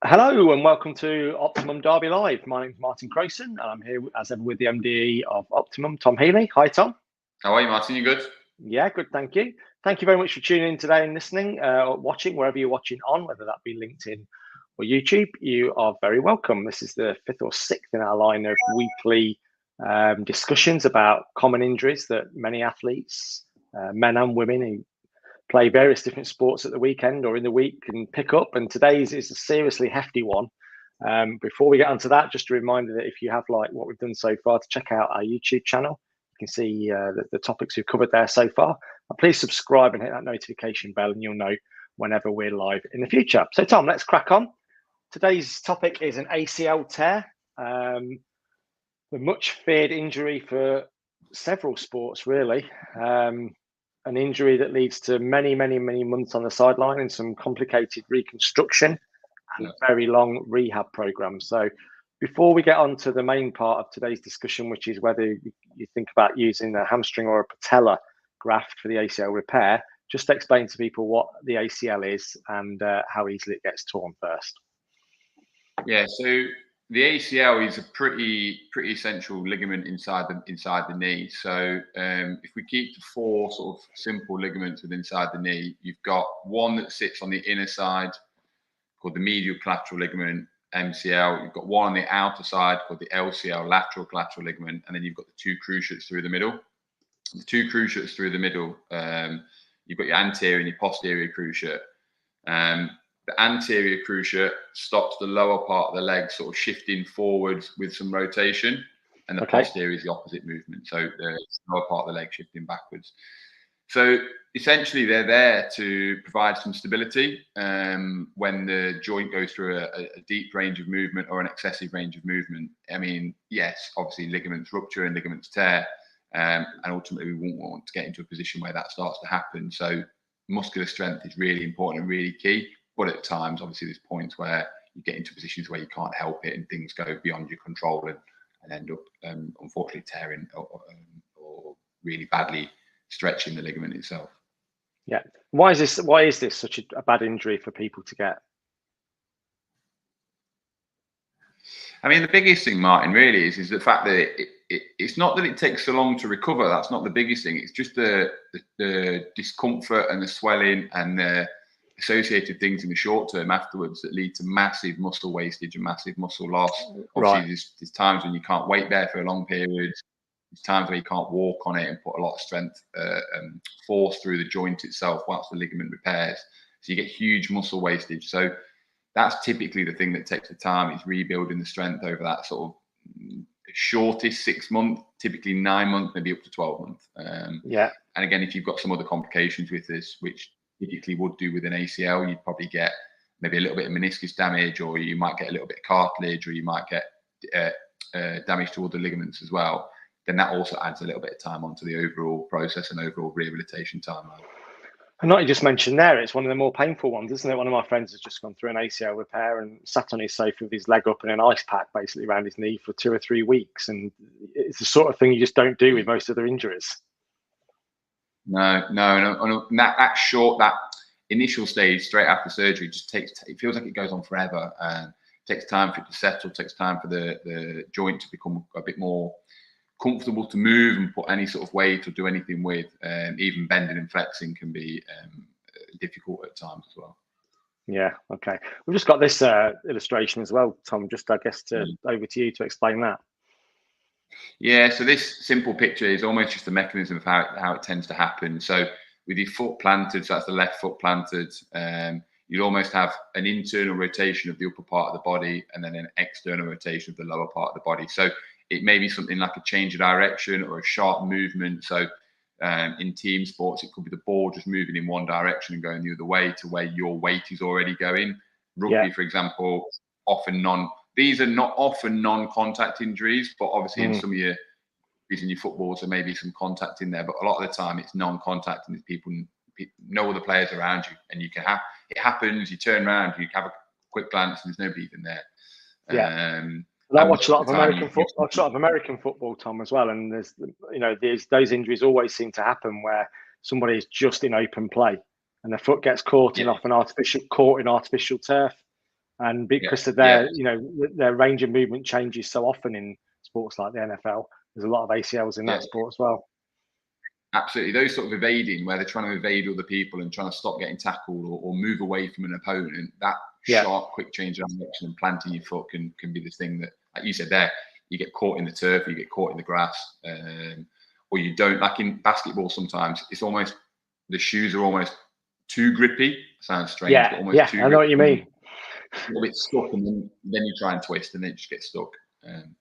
Hello and welcome to Optimum Derby Live. My name's Martin Crowson and I'm here as ever with the MD of Optimum, Tom Heeley. Hi, Tom. How are you, Martin? You good? Yeah, good, thank you. Thank you very much for tuning in today and listening or watching, wherever you're watching on, whether that be LinkedIn or YouTube. You are very welcome. This is the fifth or sixth in our line of weekly discussions about common injuries that many athletes, men and women who play various different sports at the weekend or in the week can pick up. And today's is a seriously hefty one. Before we get onto that, just a reminder that if you have liked what we've done so far, to check out our YouTube channel. You can see the topics we've covered there so far. And please subscribe and hit that notification bell and you'll know whenever we're live in the future. So Tom, let's crack on. Today's topic is an ACL tear, the much feared injury for several sports really. An injury that leads to many months on the sideline and some complicated reconstruction and a very long rehab program. So before we get on to the main part of today's discussion, which is whether you think about using a hamstring or a patella graft for the ACL repair, just explain to people what the ACL is and how easily it gets torn first. Yeah, so the ACL is a pretty essential ligament inside the knee. So if we keep the four sort of simple ligaments within inside the knee, you've got one that sits on the inner side called the medial collateral ligament, MCL. You've got one on the outer side called the LCL, lateral collateral ligament, and then you've got the two cruciates through the middle. The two cruciates through the middle, you've got your anterior and your posterior cruciate. The anterior cruciate stops the lower part of the leg sort of shifting forwards with some rotation, and the posterior is the opposite movement. So the lower part of the leg shifting backwards. So essentially, they're there to provide some stability when the joint goes through a deep range of movement or an excessive range of movement. I mean, yes, obviously ligaments rupture and ligaments tear, and ultimately we won't want to get into a position where that starts to happen. So muscular strength is really important and really key. But at times, obviously, there's points where you get into positions where you can't help it and things go beyond your control and end up, unfortunately, tearing or really badly stretching the ligament itself. Yeah. Why is this such a bad injury for people to get? I mean, the biggest thing, Martin, really is the fact that it's not that it takes so long to recover. That's not the biggest thing. It's just the discomfort and the swelling and the associated things in the short term afterwards that lead to massive muscle wastage and massive muscle loss. Obviously, there's times when you can't wait there for a long period. There's times where you can't walk on it and put a lot of strength and force through the joint itself whilst the ligament repairs. So you get huge muscle wastage. So that's typically the thing that takes the time, is rebuilding the strength over that sort of shortest 6 months, typically 9 months, maybe up to 12 months. And again, if you've got some other complications with this, which typically would do with an ACL, you'd probably get maybe a little bit of meniscus damage, or you might get a little bit of cartilage, or you might get damage to other ligaments as well. Then that also adds a little bit of time onto the overall process and overall rehabilitation timeline. And like you just mentioned there, it's one of the more painful ones, isn't it? One of my friends has just gone through an ACL repair and sat on his sofa with his leg up in an ice pack basically around his knee for 2 or 3 weeks. And it's the sort of thing you just don't do with most other injuries. No. That initial stage straight after surgery just it feels like it goes on forever, and it takes time for it to settle, takes time for the joint to become a bit more comfortable to move and put any sort of weight or do anything with. Even bending and flexing can be difficult at times as well. Yeah, okay. We've just got this illustration as well, Tom, just I guess over to you to explain that. Yeah, so this simple picture is almost just a mechanism of how it tends to happen. So with your foot planted, so that's the left foot planted, you'll almost have an internal rotation of the upper part of the body and then an external rotation of the lower part of the body. So it may be something like a change of direction or a sharp movement. So in team sports, it could be the ball just moving in one direction and going the other way to where your weight is already going. Rugby, for example, these are not often non-contact injuries, but obviously in some of your footballs, there may be some contact in there. But a lot of the time, it's non-contact, and there's no other players around you, and you can have it happens. You turn around, you have a quick glance, and there's nobody even there. I watch a lot of American football, Tom, as well, and there's those injuries always seem to happen where somebody is just in open play and the foot gets caught in artificial turf. and because of their their range of movement changes so often in sports like the NFL, there's a lot of ACLs in that sport as well. Absolutely. Those sort of evading, where they're trying to evade other people and trying to stop getting tackled or move away from an opponent, that sharp, quick change of direction and planting your foot can be the thing that, like you said there, you get caught in the turf, you get caught in the grass, or you don't. Like in basketball, sometimes it's almost, the shoes are almost too grippy. Sounds strange, but almost too I know what you mean. A little bit stuck, and then you try and twist, and then you just get stuck. And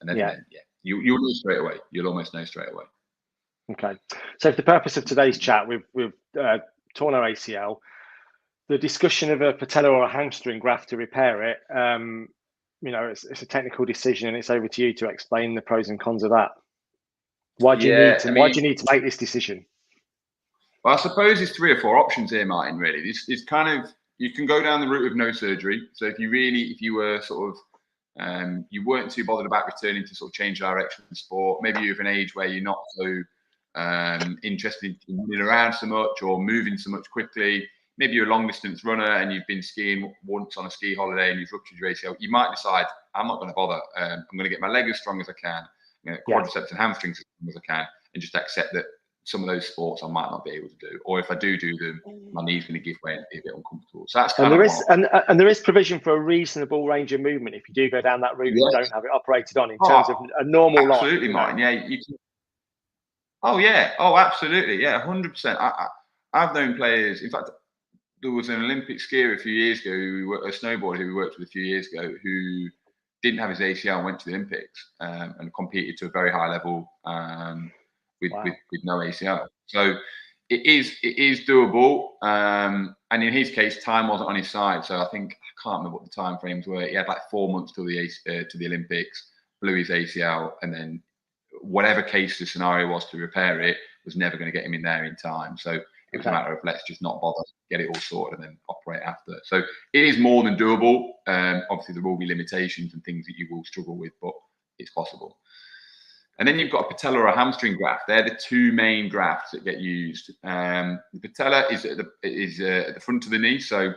then you'll know straight away. You'll almost know straight away. Okay, so for the purpose of today's chat, we've torn our ACL. The discussion of a patella or a hamstring graft to repair it, it's a technical decision, and it's over to you to explain the pros and cons of that. Why do you need to make this decision? Well, I suppose there's 3 or 4 options here, Martin. Really, it's kind of, you can go down the route of no surgery. So if you were sort of you weren't too bothered about returning to sort of change direction in sport, maybe you're of an age where you're not so interested in running around so much or moving so much quickly. Maybe you're a long distance runner and you've been skiing once on a ski holiday and you've ruptured your ACL. You might decide, I'm not going to bother. I'm going to get my leg as strong as I can, quadriceps and hamstrings as strong as I can, and just accept that some of those sports I might not be able to do, or if I do them, my knee's going to give way and be a bit uncomfortable. So that's kind of there is provision for a reasonable range of movement if you do go down that route and don't have it operated on in terms of a normal life. Absolutely, Martin. Yeah, you can. Oh yeah. Oh, absolutely. Yeah, 100%. I've known players. In fact, there was an Olympic skier a few years ago, a snowboarder who we worked with a few years ago, who didn't have his ACL and went to the Olympics and competed to a very high level with no ACL. So it is doable. And in his case, time wasn't on his side. So I can't remember what the time frames were. He had like 4 months till to the Olympics, blew his ACL, and then whatever case the scenario was to repair it was never going to get him in there in time. So it was a matter of, let's just not bother, get it all sorted, and then operate after. So it is more than doable. Obviously, there will be limitations and things that you will struggle with, but it's possible. And then you've got a patella or a hamstring graft. They're the 2 main grafts that get used. The patella is at the front of the knee. So the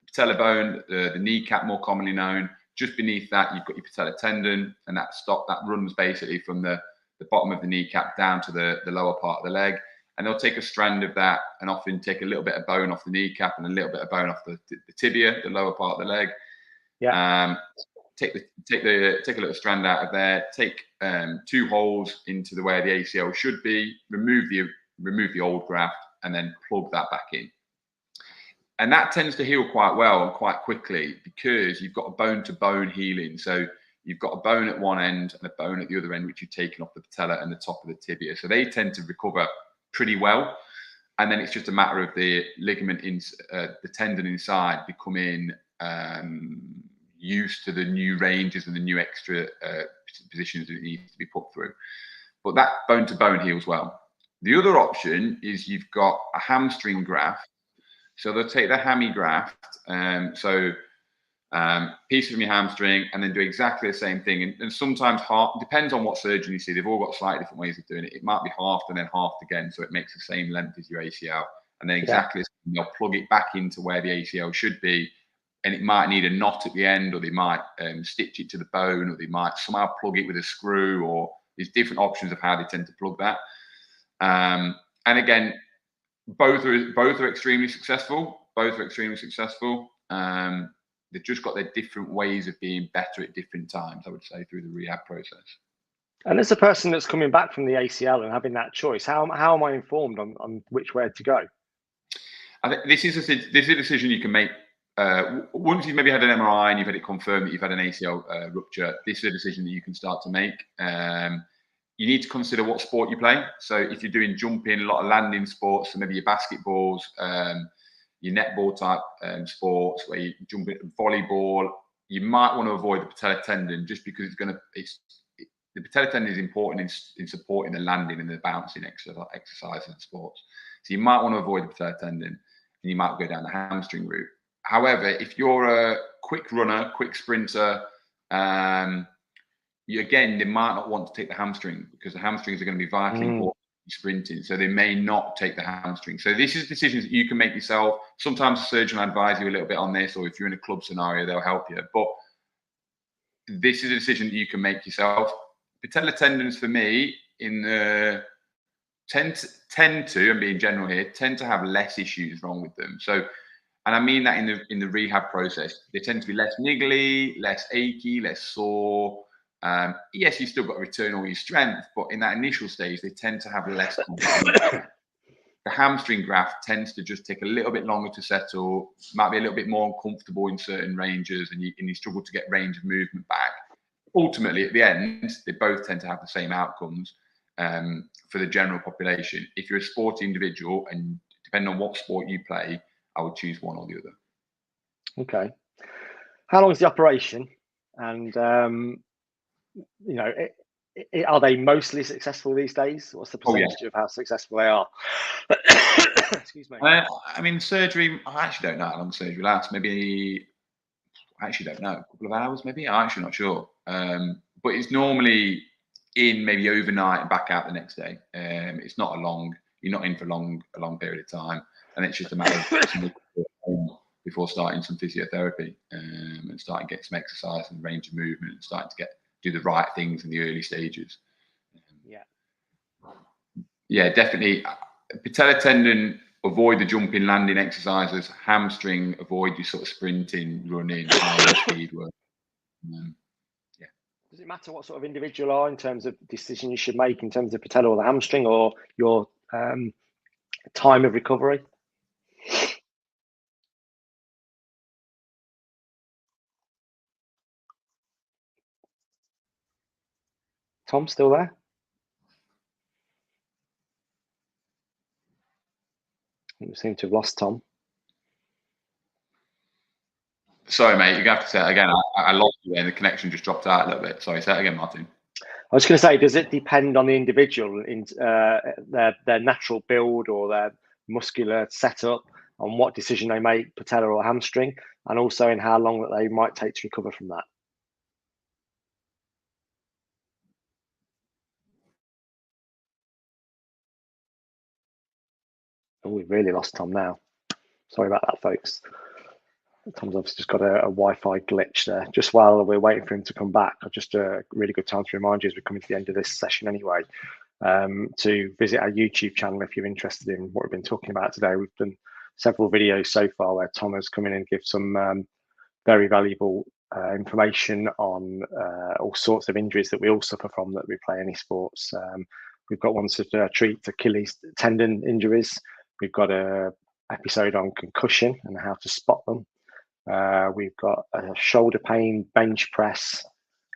patella bone, the kneecap more commonly known. Just beneath that, you've got your patella tendon, and that runs basically from the bottom of the kneecap down to the lower part of the leg. And they'll take a strand of that and often take a little bit of bone off the kneecap and a little bit of bone off the tibia, the lower part of the leg. Take a little strand out of there. Take 2 holes into where the ACL should be. Remove the old graft and then plug that back in. And that tends to heal quite well and quite quickly because you've got a bone-to-bone healing. So you've got a bone at one end and a bone at the other end, which you've taken off the patella and the top of the tibia. So they tend to recover pretty well. And then it's just a matter of the ligament, the tendon inside becoming used to the new ranges and the new extra positions that it needs to be put through. But that bone-to-bone heals well. The other option is you've got a hamstring graft. So they'll take the hammy graft, piece from your hamstring, and then do exactly the same thing. And sometimes depends on what surgeon you see. They've all got slightly different ways of doing it. It might be halved and then halved again, so it makes the same length as your ACL. And then exactly the same, they'll plug it back into where the ACL should be. And it might need a knot at the end, or they might stitch it to the bone, or they might somehow plug it with a screw, or there's different options of how they tend to plug that. And again, both are extremely successful. They've just got their different ways of being better at different times, I would say, through the rehab process. And as a person that's coming back from the ACL and having that choice, how am I informed on which way to go? I think this is a decision you can make once you've maybe had an MRI and you've had it confirmed that you've had an ACL rupture. This is a decision that you can start to make. You need to consider what sport you play. So if you're doing jumping, a lot of landing sports, so maybe your basketballs, your netball type sports where you jump in volleyball, you might want to avoid the patella tendon just because the patella tendon is important in supporting the landing and the bouncing exercise in sports. So you might want to avoid the patella tendon and you might go down the hamstring route. However, if you're a quick runner, quick sprinter, they might not want to take the hamstring because the hamstrings are going to be vitally important sprinting, so they may not take the hamstring. So this is decisions that you can make yourself. Sometimes the surgeon will advise you a little bit on this, or if you're in a club scenario, they'll help you. But this is a decision that you can make yourself. Patella tendons for me in the tend to, and being general here, tend to have less issues wrong with them. So, and I mean that in the rehab process, they tend to be less niggly, less achy, less sore. Yes, you've still got to return all your strength, but in that initial stage, they tend to have less complications. The hamstring graft tends to just take a little bit longer to settle, might be a little bit more uncomfortable in certain ranges, and you struggle to get range of movement back. Ultimately, at the end, they both tend to have the same outcomes for the general population. If you're a sporty individual, and depending on what sport you play, I would choose one or the other. Okay. How long is the operation? And you know, are they mostly successful these days? What's the percentage of how successful they are? Excuse me. I mean, surgery, I actually don't know how long surgery lasts. Maybe, I actually don't know, a couple of hours maybe? I'm actually not sure. But it's normally in maybe overnight and back out the next day. It's not you're not in for a long period of time. And it's just a matter of before starting some physiotherapy and starting to get some exercise and range of movement and starting to do the right things in the early stages. Yeah, definitely. Patella tendon, avoid the jumping, landing exercises. Hamstring, avoid your sort of sprinting, running, speed work. Does it matter what sort of individual are in terms of decision you should make in terms of patella or the hamstring, or your time of recovery? Tom, still there? We seem to have lost Tom. Sorry, mate. You're going to have to say it again. I lost you and the connection just dropped out a little bit. Sorry, say that again, Martin. I was going to say, does it depend on the individual in their natural build or their muscular setup on what decision they make, patella or hamstring, and also in how long that they might take to recover from that? Oh, we've really lost Tom now. Sorry about that, folks. Tom's obviously just got a Wi-Fi glitch there. Just while we're waiting for him to come back, just a really good time to remind you as we're coming to the end of this session anyway, to visit our YouTube channel if you're interested in what we've been talking about today. We've done several videos so far where Tom has come in and give some very valuable information on all sorts of injuries that we all suffer from that we play any sports. We've got ones to treat Achilles tendon injuries. We've got a episode on concussion and how to spot them. We've got shoulder pain, bench press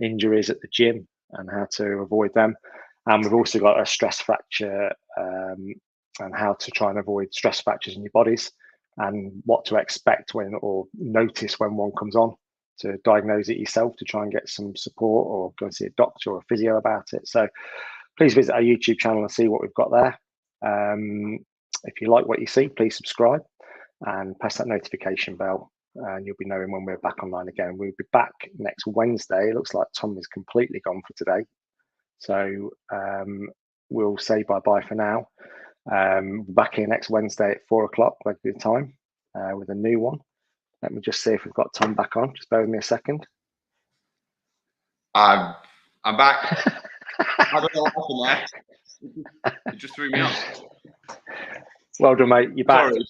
injuries at the gym and how to avoid them. And we've also got a stress fracture and how to try and avoid stress fractures in your bodies and what to expect when, or notice when one comes on, to diagnose it yourself, to try and get some support or go and see a doctor or a physio about it. So please visit our YouTube channel and see what we've got there. If you like what you see, please subscribe and press that notification bell, and you'll be knowing when we're back online again. We'll be back next Wednesday. It looks like Tom is completely gone for today. So we'll say bye-bye for now. Back here next Wednesday at 4 o'clock, regular time, with a new one. Let me just see if we've got Tom back on. Just bear with me a second. I'm back. I don't know what happened there. It just threw me off. Well done, mate. You're back. Sorry.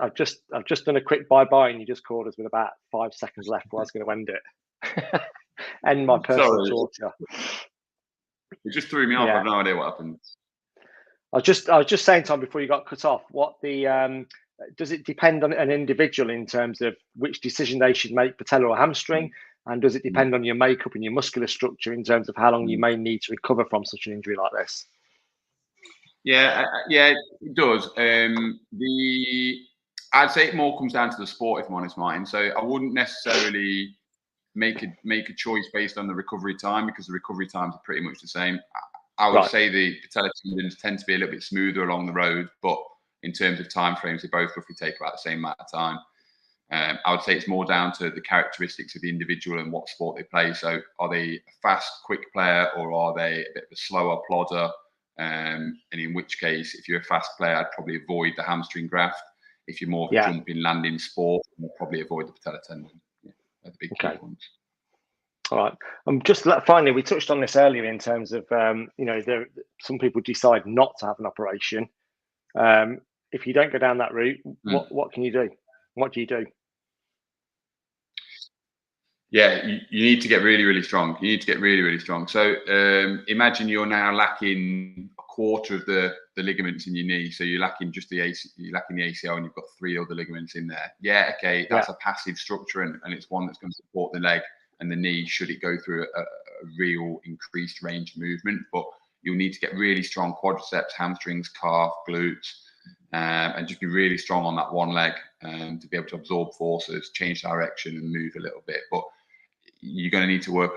I've just done a quick bye-bye, and you just called us with about 5 seconds left. I was going to end it. End my personal torture. It just threw me off. I have no idea what happened. I was just saying, Tom, before you got cut off, what the does it depend on an individual in terms of which decision they should make, patella or hamstring, and does it depend on your makeup and your muscular structure in terms of how long you may need to recover from such an injury like this? Yeah, it does. I'd say it more comes down to the sport, if I'm honest, Martin. So I wouldn't necessarily make a choice based on the recovery time, because the recovery times are pretty much the same. I would say the patella tendons tend to be a little bit smoother along the road, but in terms of time frames, they both roughly take about the same amount of time. I would say it's more down to the characteristics of the individual and what sport they play. So are they a fast, quick player, or are they a bit of a slower plodder? And in which case, if you're a fast player, I'd probably avoid the hamstring graft. If you're more of a jumping, landing sport, you'll probably avoid the patella tendon. Yeah, they're the big key ones. All right. Just finally, we touched on this earlier in terms of, you know, some people decide not to have an operation. If you don't go down that route, what can you do? What do you do? Yeah, you need to get really, really strong. You need to get really, really strong. So imagine you're now lacking a quarter of the ligaments in your knee. So you're lacking just the ACL, and you've got 3 other ligaments in there. Yeah, okay, that's a passive structure, and it's one that's going to support the leg and the knee should it go through a real increased range of movement. But you'll need to get really strong quadriceps, hamstrings, calf, glutes, and just be really strong on that one leg to be able to absorb forces, change direction, and move a little bit. But you're going to need to work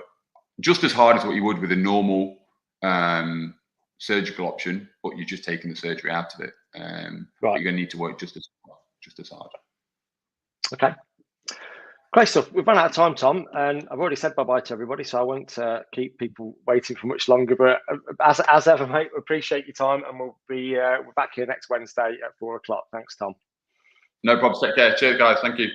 just as hard as what you would with a normal surgical option, but you're just taking the surgery out of it. But you're going to need to work just as hard. Okay. Great stuff. We've run out of time, Tom, and I've already said bye-bye to everybody, so I won't keep people waiting for much longer. But as ever, mate, we appreciate your time, and we'll be we're back here next Wednesday at 4 o'clock. Thanks, Tom. No problem. Take care. Cheers, guys. Thank you.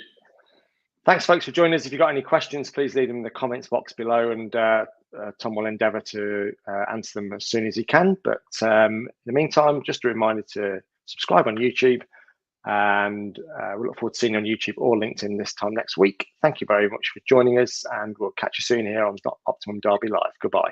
Thanks, folks, for joining us. If you've got any questions, please leave them in the comments box below, and Tom will endeavour to answer them as soon as he can. But in the meantime, just a reminder to subscribe on YouTube, and we look forward to seeing you on YouTube or LinkedIn this time next week. Thank you very much for joining us, and we'll catch you soon here on Optimum Derby Live. Goodbye.